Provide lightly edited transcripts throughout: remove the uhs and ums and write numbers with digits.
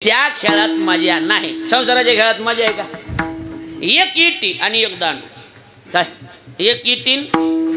त्या खेळात मजा नाही. संसाराच्या खेळात मजा आहे का? एक इटी आणि एक दांड. काय एक इटीन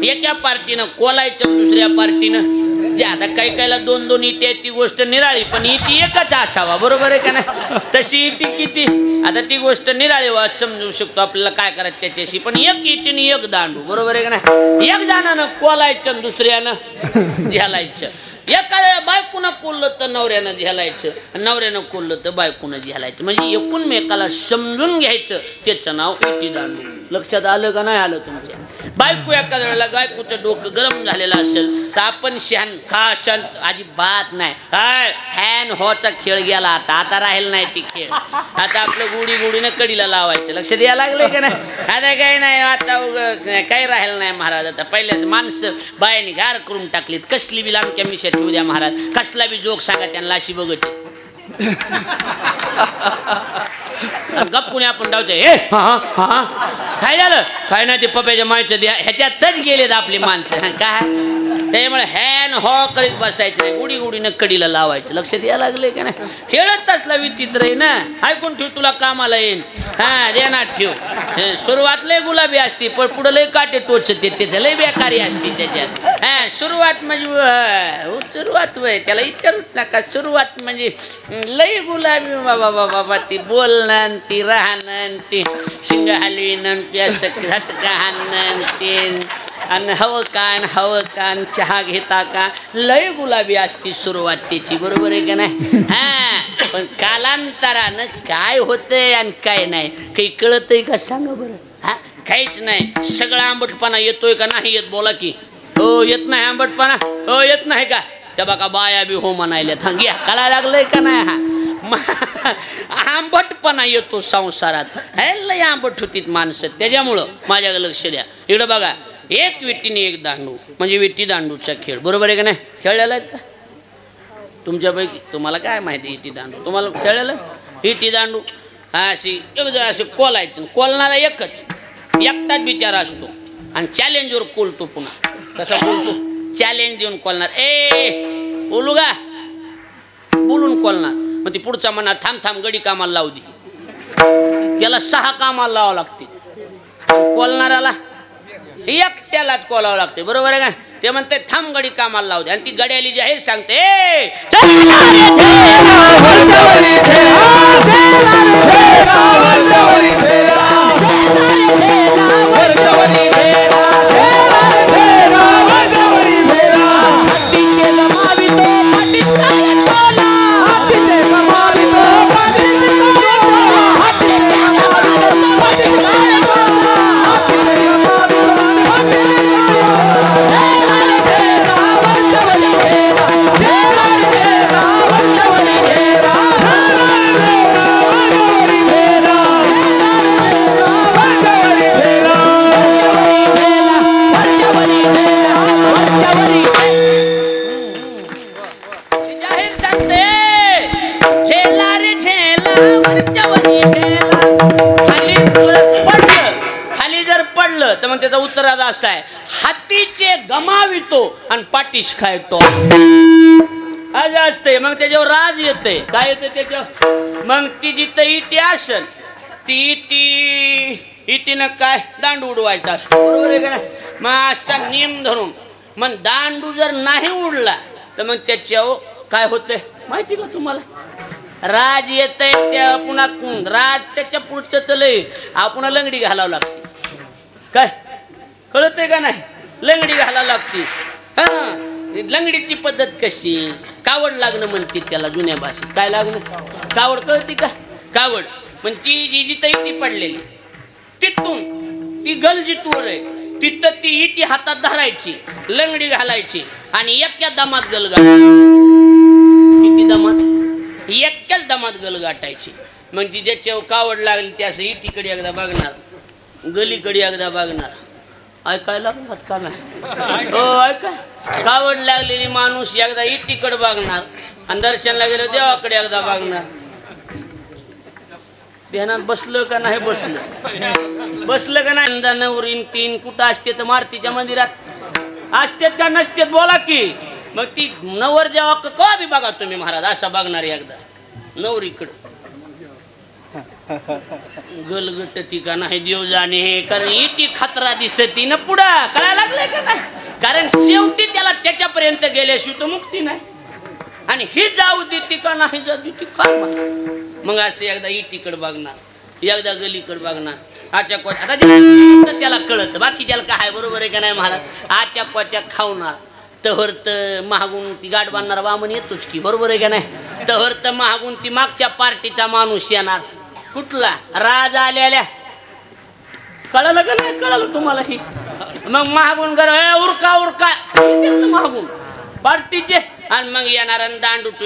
एका पार्टीनं कोलायचं, दुसऱ्या पार्टीनं जे आता काही काहीला दोन दोन इटी आहेत ती गोष्ट निराळी, पण इटी एकच असावा. बरोबर आहे का नाही? तशी इटी किती आता ती गोष्ट निराळी वा समजू शकतो आपल्याला काय करायचं त्याच्याशी. पण एक इटीने एक दांडू. बरोबर आहे का नाही? एक जणानं कोलायचं, दुसऱ्यानं झेलायचं. एका बायकोनं कोल्लं तर नवऱ्यानं झेलायचं, नवऱ्यानं कोल्लं तर बायकोनं झेलायचं. म्हणजे एकूणमेकाला समजून घ्यायचं, त्याचं नाव इटी दांडू. लक्षात आलं का नाही आलं तुमच्या? बायको एका वेळेला बायकोचं डोकं गरम झालेलं असेल तर आपण शांत अजिबात नाही. काय हॅन होचा खेळ गेला, आता राहील नाही ती खेळ. आता आपलं गुढीनं कडीला लावायचं. लक्ष द्यायला लागलंय का नाही? आता काही नाही, आता काही राहिलं नाही महाराज. आता पहिल्याच माणसं बायाने गार करून टाकलीत. कसली बी लांबच्या मिशा ठेवू द्या महाराज, कसला बी जोक सांगा त्यांना अशी बघत गप्पुने आपण डावते. हे काय झालं? काय नाही ते पप्याच्या मायचं द्या ह्याच्यातच गेलेत आपली माणसं. काय त्यामुळे हॅन हो करीत बसायचं नाही, गुढीनं कडीला लावायचं. लक्ष द्यायला लागले का नाही? खेळत असला विचित्र आहे ना. ऐकून ठेव, तुला कामाला येईन. हा देणार ठेव. सुरुवात लय गुलाबी असती, पण पुढं लय काटे टोचते, त्याचं लय बेकारी असती त्याच्यात. हा सुरुवात म्हणजे सुरुवात वय त्याला विचारूच नका. सुरुवात म्हणजे लय गुलाबी बाबा बाबा. ती बोलणं, ती राहणं, ती शिंग हलवीनं, झटका हाणं, ते आणि हवं कान चहा घेता का, लय गुलाबी असती सुरुवात त्याची. बरोबर आहे का नाही? हा पण कालांतरानं काय होतंय आणि काय नाही काही कळतंय का सांगा बरं? हा काहीच नाही. सगळा आंबटपणा येतोय का नाही येत? बोला की हो. येत नाही आंबटपणा? हो येत नाही का? त्या बघा बाया बी हो म्हणायल्यात. घ्या कळायला लागलंय का नाही? हा आंबटपणा येतो संसारात. लय आंबट होतीत माणसं. त्याच्यामुळं माझ्याकडे लक्ष द्या. इकडं बघा, एक विटीने एक दांडू म्हणजे विटी दांडूचा खेळ. बरोबर आहे का नाही? खेळलेला आहेत का तुमच्यापैकी? तुम्हाला काय माहिती विटी दांडू? तुम्हाला खेळलेलं विटी दांडू? अशी एकदा असे कोलायचं. कोलणारा एकटाच बिचारा असतो आणि चॅलेंजवर कोलतो. पुन्हा कसा कोलतो? चॅलेंज देऊन कोलणार. बोलू का? बोलून कोलणार. मग ती पुढचा म्हणणार थांब गडी कामाला लावू दे. त्याला 6 कामाला लावावं लागते. कोलणाराला एकट्यालाच कोलावं लागते. बरोबर आहे का? ते म्हणते थांब गडी कामाला लावू दे. आणि ती गड्याली जाहीर सांगते त्याचा उत्तर असा आहे, हातीचे गमावितो आणि पाठीस खायतो. आज असते. मग त्याच्यावर राज येते. काय येते त्याच्यावर? मग ती जिथं इटी असेल ती इटीनं काय दांडू उडवायचा असतो. बरोबर आहे का नाही? मग असा नियम धरून मग दांडू जर नाही उडला तर मग त्याच्यावर काय होतंय माहिती का तुम्हाला? राज येतंय. त्या पुन्हा राज त्याच्या पुढचं चलय पुन्हा लंगडी घालावं लागते. काय कळतंय का नाही? लंगडी घालावं लागते. हा लंगडीची पद्धत कशी? कावड लागणं म्हणते त्याला जुन्या भाषेत. काय लागणं? कावड. कळते का? कावड म्हणजे जी जिथं इटी पडलेली तिथून ती गल जिथवर आहे तिथं ती इटी हातात धरायची, लंगडी घालायची आणि एका दमात गल गाठ. किती दमात? एकाच दमात गल गाठायची. मग ती ज्याच्या कावड लागली त्या असं इटीकडे एकदा बघणार, गलीकडे एकदा बघणार. ऐकायला लागलात का नाही? हो ऐका. कावड लागलेली माणूस एकदा इटीकडे बघणार आणि दर्शनला गेलो देवाकडे एकदा बघणार. ध्यानात बसलं का नाही? बसलं का नाही? नवरीन तीन कुठं असते तर मारुतीच्या मंदिरात असतेत का नसतेत? बोला की. मग ती नवर जेव्हा कवा बी बघा तुम्ही महाराज असा बघणार एकदा. नवरीकडं गलगट ती का नाही देव जाणे, कारण इटी खतरा दिसती ना पुढं, कळायला लागलंय का नाही? कारण शेवटी त्याला त्याच्यापर्यंत गेल्याशिवाय तर मुक्ती नाही, आणि ही जाऊ देती का नाही जाऊ देती काय मग असं एकदा इटीकडे बघणार, एकदा गलीकडे बघणार, आच्या कोच्या आता त्याला कळत, बाकी त्याला काय बरोबर आहे का नाही महाराज? आच्या कोच्या खावणार तहर तर महागून ती गाठ बांधणारा वामन येतोच की, बरोबर आहे का नाही? तहर तर महागून ती मागच्या पार्टीचा माणूस येणार, कुठला राज आलेल्या, कळलं का नाही? कळलं तुम्हाला ही? मग महागून घर उरका उरका महागून पार्टीचे, आणि मग येणार दांड उठू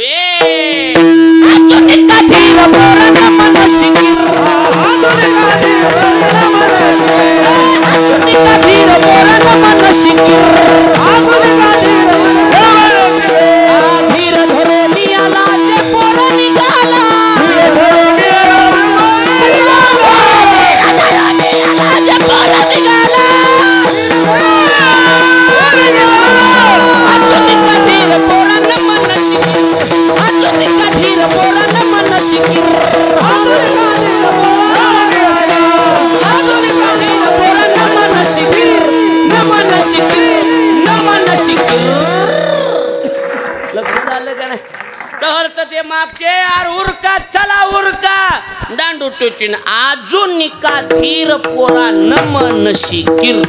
ते मागचे यार उरका चला उरका दांडू टोचीन अजून का धीर पोरा नमन शिकीर,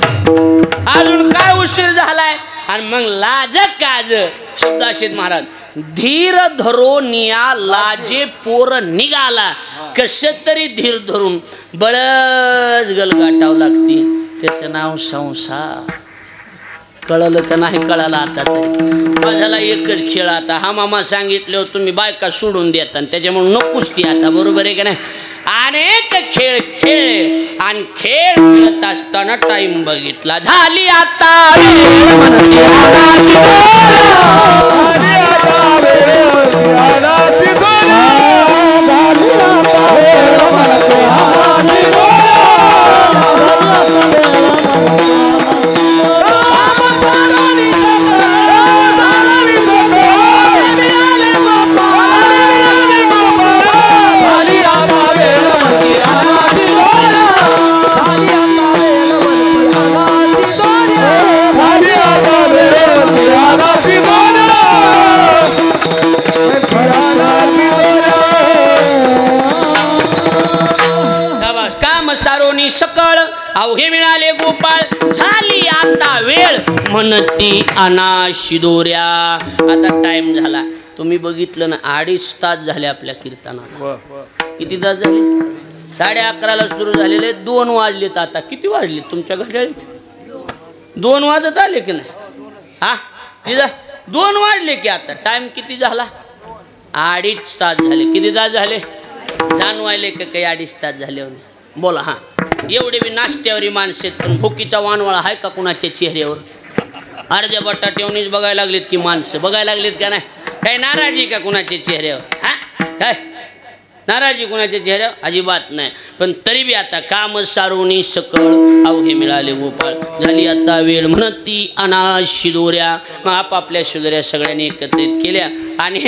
अजून काय उशीर झालाय? आणि मग लाज काज शब्दाशीत महाराज धीर धरो निया लाजे पोर निघाला, कस तरी धीर धरून बळच गलगाटाव लागती, त्याचं नाव संसार. कळलं का नाही? कळालं आता तरी. माझ्याला एकच खेळ आता, हा मामा सांगितलं तुम्ही बायका सोडून देता, त्याच्यामुळे नकोच ती आता, बरोबर आहे का नाही? अनेक खेळ खेळ आणि खेळ खेळत असताना टाइम बघितला, झाली आता सकळ अवघे मिळाले गोपाळ, झाली आता वेळ म्हणती अनाशी दोऱ्या. आता टाइम झाला, तुम्ही बघितलं ना 2.5 तास झाले आपल्या कीर्तनाला. किती तास झाले? 11:30ला सुरू झालेले, 2 वाजलेत. आता किती वाजले तुमच्या घड्याळीत? 2 वाजत आले की नाही? हा तिथं 2 वाजले की आता टाइम किती झाला? 2.5 तास झाले. किती तास झाले जाणवायले का काही? 2.5 तास झाले बोला. हा एवढे बी नाश्त्यावरी माणसे, पण भुकीचा वानवळा आहे का कुणाच्या चेहऱ्यावर? अर्ध्या बटाट्यावरच बघायला लागलीत की माणसं, बघायला लागलीत का नाही? काही नाराजी का कुणाच्या चेहऱ्यावर? हा काय नाराजी कुणाच्या चेहऱ्यावर? अजिबात नाही. पण तरी बी आता काम सारोनी सकळ अवघे मिळाले गोपाळ, झाली आता वेळ म्हणती अनाशी दोऱ्या. मग आपापल्या शिदोऱ्या सगळ्यांनी एकत्रित केल्या, आणि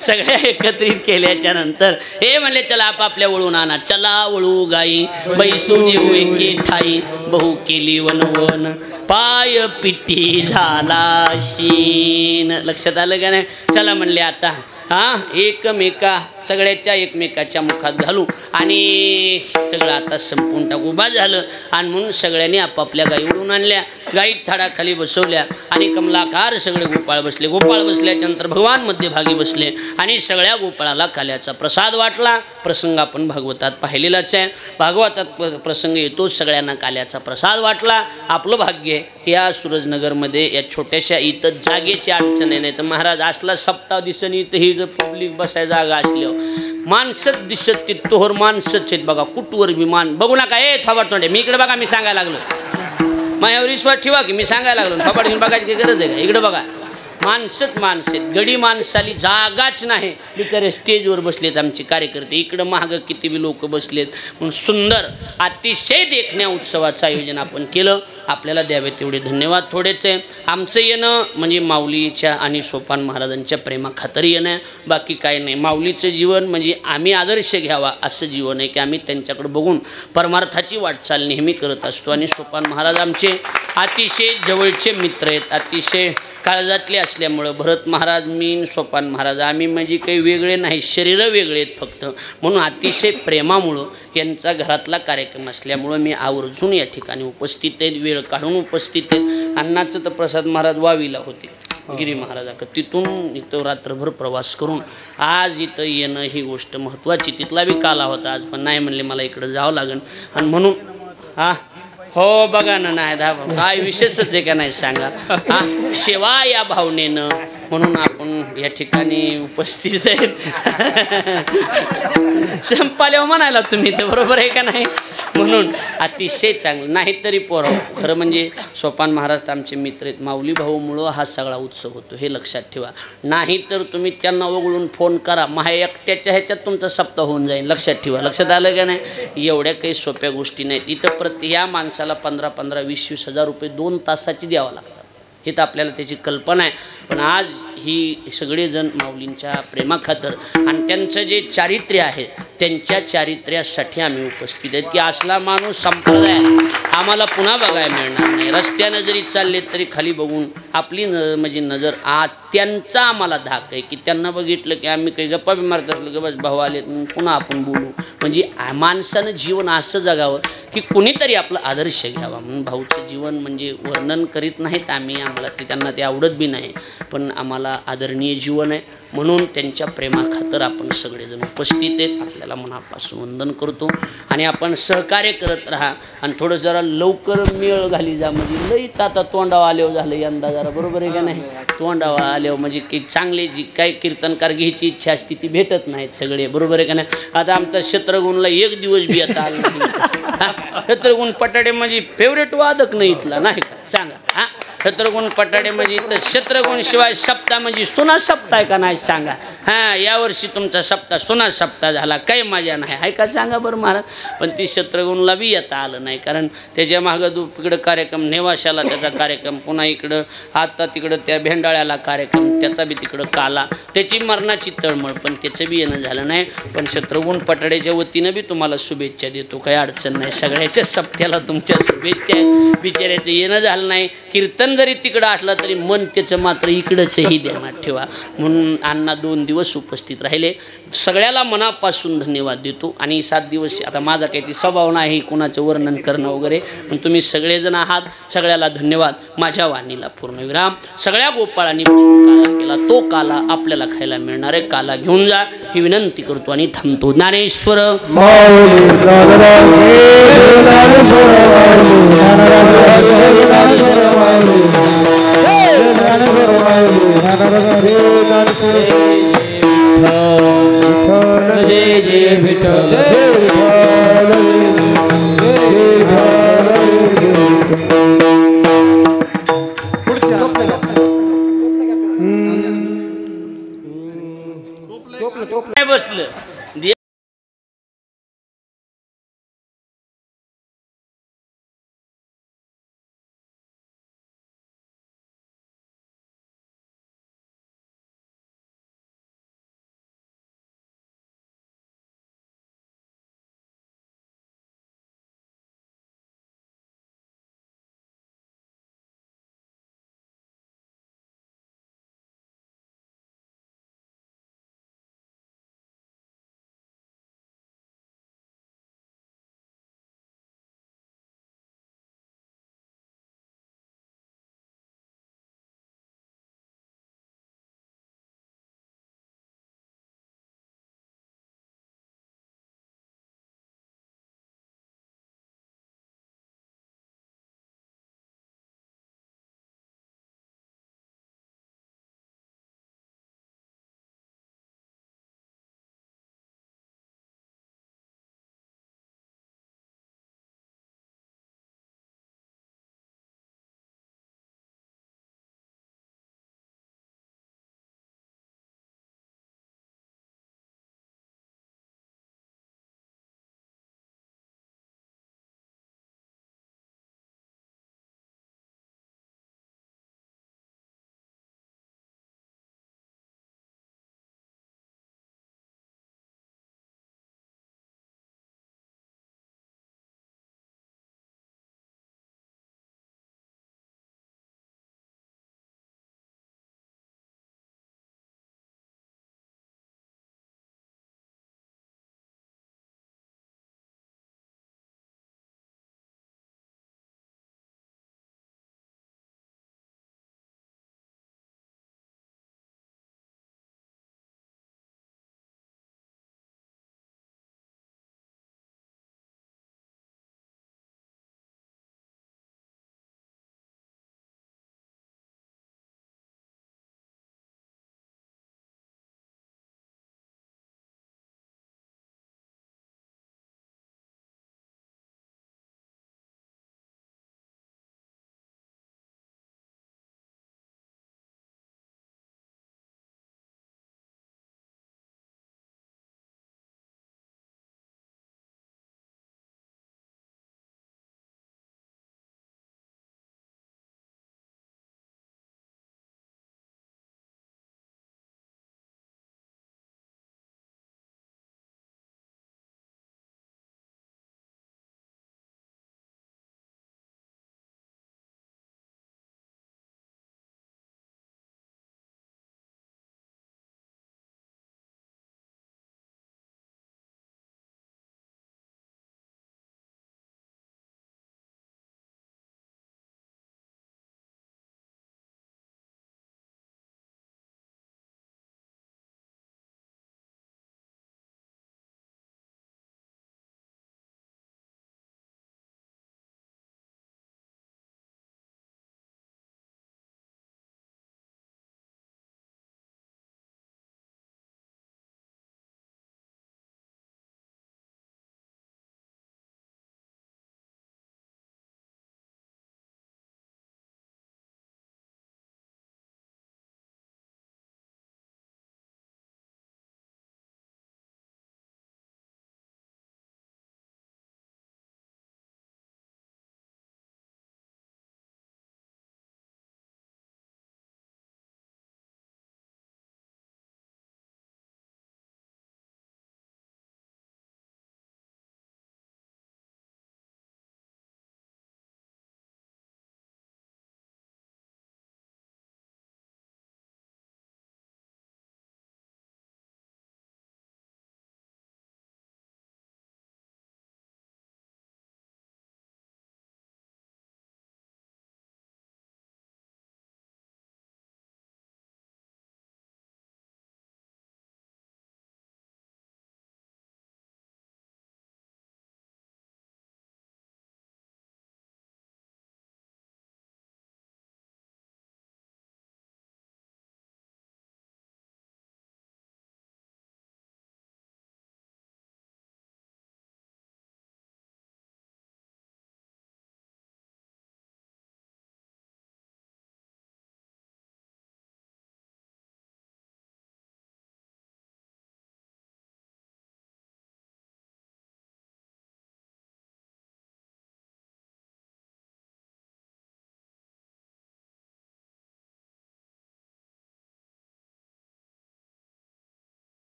सगळ्या एकत्रित केल्याच्या नंतर हे म्हणले चला आपापल्या वळून आणा, चला वळू गाई बैसू देऊ एके ठाई, बहु केली वनवन पाय पिठी झाला शीन. लक्षात आलं का नाही? चला म्हणले आता हा एकमेका सगळ्याच्या एकमेकाच्या मुखात घालू आणि सगळं आता संपून टाकू. बा झालं. आणि म्हणून सगळ्यांनी आपापल्या गाई उडून आणल्या, गाई थाडाखाली बसवल्या आणि कमलाकार सगळे गोपाळ बसले. गोपाळ बसल्याच्या नंतर भगवान मध्यभागी बसले आणि सगळ्या गोपाळाला काल्याचा प्रसाद वाटला. प्रसंग आपण भागवतात पाहिलेलाच आहे. भागवतात प्रसंग येतो, सगळ्यांना काल्याचा प्रसाद वाटला. आपलं भाग्य या सूरजनगरमध्ये या छोट्याशा इथं जागेची अडचण आहे, नाही तर महाराज असला सप्ताह दिसन इथं ही जर पब्लिक बसाय जागा असल्यावर माणसंच दिसत ते तोहर माणसंच आहेत बघा. कुठवर बी मान बघू नका. ए थोबाड तोंडे मी इकडे बघा, मी सांगायला लागलो. माझ्यावर विश्वास ठेवा की मी सांगायला लागलो. थोबाड घेऊन बघायची काही गरज आहे का? इकडे बघा, माणसंच माणसं आहेत. गडी माणसाली जागाच नाही. बिचारे स्टेजवर बसलेत आमचे कार्यकर्ते, इकडं महाग किती बी लोक बसलेत. म्हणून सुंदर अतिशय देखण्या उत्सवाचं आयोजन आपण केलं. आपल्याला द्यावे तेवढे धन्यवाद. थोडेच आहे आमचं येणं म्हणजे माऊलीच्या आणि सोपान महाराजांच्या प्रेमाखातर येणं आहे, बाकी काय नाही. माऊलीचं जीवन म्हणजे आम्ही आदर्श घ्यावा असं जीवन आहे की आम्ही त्यांच्याकडे बघून परमार्थाची वाटचाल नेहमी करत असतो. आणि सोपान महाराज आमचे अतिशय जवळचे मित्र आहेत, अतिशय काळजातले असल्यामुळं. भरत महाराज, मी, सोपान महाराज आम्ही म्हणजे काही वेगळे नाही, शरीरं वेगळे आहेत फक्त, म्हणून अतिशय प्रेमामुळं यांचा घरातला कार्यक्रम असल्यामुळं मी आवर्जून या ठिकाणी उपस्थित आहेत, वेळ काढून उपस्थित आहेत. अण्णाचं तर प्रसाद महाराज वावीला होते गिरी महाराजाकडे, तिथून इथं रात्रभर प्रवास करून आज इथं येणं ही गोष्ट महत्त्वाची. तिथला बी काला होता आज, पण नाही म्हणले मला इकडं जावं लागेल. आणि म्हणून हो बघा ना, नाही काय विशेषच आहे का नाही सांगा. सेवा या भावनेनं म्हणून आपण या ठिकाणी उपस्थित आहेत. संपाल्यावर म्हणायला तुम्ही तर बरोबर आहे का नाही. म्हणून अतिशय चांगलं. नाहीतरी पोरं खरं म्हणजे सोपान महाराज तर आमचे मित्र आहेत, माऊली भाऊमुळं हा सगळा उत्सव होतो, हे लक्षात ठेवा. नाहीतर तुम्ही त्यांना वगळून फोन करा, महा एकट्याच्या ह्याच्यात तुमचा सप्ताह होऊन जाईल. लक्षात ठेवा. लक्षात आलं का नाही. एवढ्या काही सोप्या गोष्टी नाहीत. इथं या माणसाला 15-15, 20-20 हजार रुपये 2 तासाची द्यावं लागतात. हे तर आपल्याला त्याची कल्पना आहे. पण आज ही सगळेजण माऊलींच्या प्रेमाखातर आणि त्यांचं जे चारित्र्य आहे त्यांच्या चारित्र्यासाठी आम्ही उपस्थित आहेत की असला माणूस संप्रदाय आम्हाला पुन्हा बघायला मिळणार नाही. रस्त्यानं जरी चालले तरी खाली बघून आपली म्हणजे नजर त्यांचा आम्हाला धाक आहे की त्यांना बघितलं की आम्ही काही गप्पा बी मारत असलो की बस भाऊ आले पुन्हा आपण बोलू. म्हणजे माणसानं जीवन असं जगावं की कुणीतरी आपलं आदर्श घ्यावा. म्हणून भाऊचं जीवन म्हणजे वर्णन करीत नाहीत आम्ही, आम्हाला त्यांना ते आवडत बी नाही, पण आम्हाला आदरणीय जीवन आहे. म्हणून त्यांच्या प्रेमाखातर आपण सगळेजण उपस्थित आहेत. आपल्याला मनापासून वंदन करतो आणि आपण सहकार्य करत राहा. आणि थोडं जरा लवकर मेळ घाली जा, म्हणजे लईच आता तोंडावा आल्यावर झालं यंदा जरा, बरोबर आहे का नाही. तोंडावा आल्यावर म्हणजे की चांगले जी काही कीर्तनकार घ्यायची इच्छा असते ती भेटत नाहीत सगळे, बरोबर आहे का नाही. आता आमचा शत्रुघ्नला एक दिवस बी आता आला नाही. शत्रुघ्न पटाडे म्हणजे फेवरेट वादक नाही इथला, नाही का सांगा. शत्रुघ्न पटाडे म्हणजे तर शत्रुघ्न शिवाय सप्ताह म्हणजे सुना सप्ताह आहे का नाही सांगा. यावर्षी तुमचा सप्ताह सुना सप्ताह झाला, काही मजा नाही आहे का सांगा बरं महाराज. पण ती शत्रुघ्नला बी येता आलं नाही, कारण त्याच्या मागं तिकडं कार्यक्रम, नेवाशाला त्याचा कार्यक्रम, पुन्हा इकडं आता तिकडं त्या भेंडाळ्याला कार्यक्रम, त्याचा बी तिकडं काला, त्याची मरणाची तळमळ, पण त्याचं बी येणं झालं नाही. पण शत्रुघ्न पटाडेच्या वतीनं बी तुम्हाला शुभेच्छा देतो, काही अडचण नाही. सगळ्याच्या सप्त्याला तुमच्या शुभेच्छा आहेत. बिचाऱ्याचं येणं झालं नाही. कीर्तन जरी तिकडं असलं तरी मन त्याचं मात्र इकडंचंही ध्यानात ठेवा. म्हणून अण्णा 2 दिवस उपस्थित राहिले. सगळ्याला मनापासून धन्यवाद देतो. आणि 7 दिवस आता माझा काही ती स्वभाव नाही कुणाचं वर्णन करणं वगैरे, पण तुम्ही सगळेजण आहात, सगळ्याला धन्यवाद. माझ्या वाणीला पूर्णविराम. सगळ्या गोपाळांनी काला केला तो काला आपल्याला खायला मिळणार आहे, काला घेऊन जा ही विनंती करतो आणि थांबतो. ज्ञानेश्वर जय जय विठ्ठल.